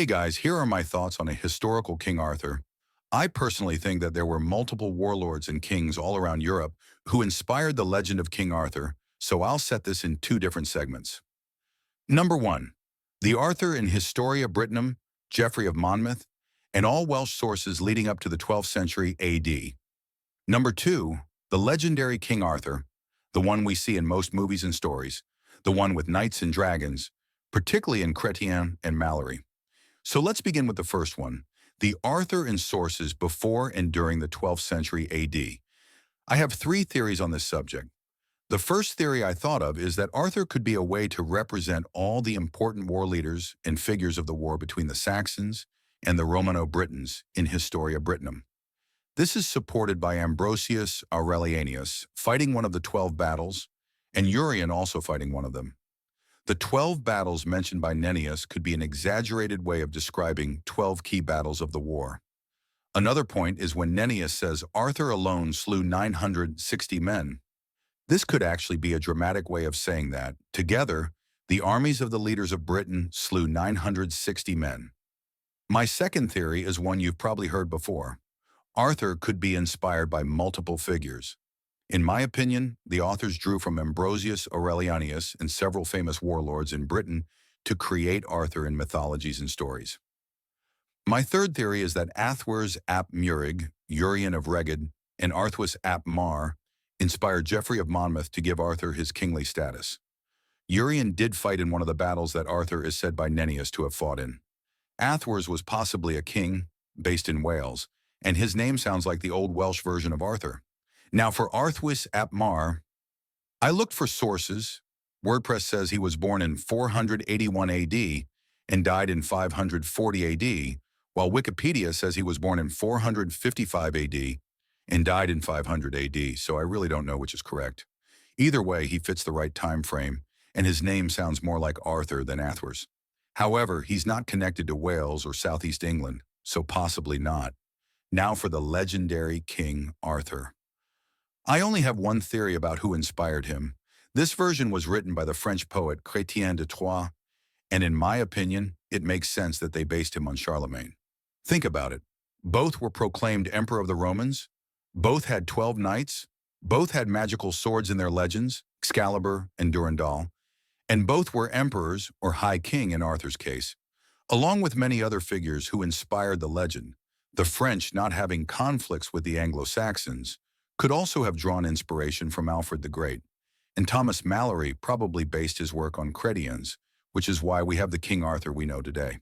Hey guys, here are my thoughts on a historical King Arthur. I personally think that there were multiple warlords and kings all around Europe who inspired the legend of King Arthur, so I'll set this in two different segments. Number one, the Arthur in Historia Brittonum, Geoffrey of Monmouth, and all Welsh sources leading up to the 12th century AD. Number two, the legendary King Arthur, the one we see in most movies and stories, the one with knights and dragons, particularly in Chrétien and Mallory. So let's begin with the first one, the Arthur in sources before and during the 12th century AD. I have three theories on this subject. The first theory I thought of is that Arthur could be a way to represent all the important war leaders and figures of the war between the Saxons and the Romano-Britons in Historia Brittonum. This is supported by Ambrosius Aurelianus fighting one of the 12 battles, and Urien also fighting one of them. The 12 battles mentioned by Nennius could be an exaggerated way of describing 12 key battles of the war. Another point is when Nennius says Arthur alone slew 960 men. This could actually be a dramatic way of saying that, together, the armies of the leaders of Britain slew 960 men. My second theory is one you've probably heard before. Arthur could be inspired by multiple figures. In my opinion, the authors drew from Ambrosius Aurelianus and several famous warlords in Britain to create Arthur in mythologies and stories. My third theory is that Athwers ap Murig, Urien of Reged, and Arthwis ap Mar inspired Geoffrey of Monmouth to give Arthur his kingly status. Urien did fight in one of the battles that Arthur is said by Nennius to have fought in. Athwers was possibly a king, based in Wales, and his name sounds like the Old Welsh version of Arthur. Now for Arthwis ap Mar, I looked for sources. WordPress says he was born in 481 AD and died in 540 AD, while Wikipedia says he was born in 455 AD and died in 500 AD, so I really don't know which is correct. Either way, he fits the right time frame, and his name sounds more like Arthur than Athwers. However, he's not connected to Wales or Southeast England, so possibly not. Now for the legendary King Arthur. I only have one theory about who inspired him. This version was written by the French poet Chrétien de Troyes, and in my opinion, it makes sense that they based him on Charlemagne. Think about it. Both were proclaimed Emperor of the Romans, both had 12 knights, both had magical swords in their legends, Excalibur and Durandal, and both were emperors or high king in Arthur's case. Along with many other figures who inspired the legend, the French, not having conflicts with the Anglo Saxons, could also have drawn inspiration from Alfred the Great, and Thomas Malory probably based his work on Chrétiens, which is why we have the King Arthur we know today.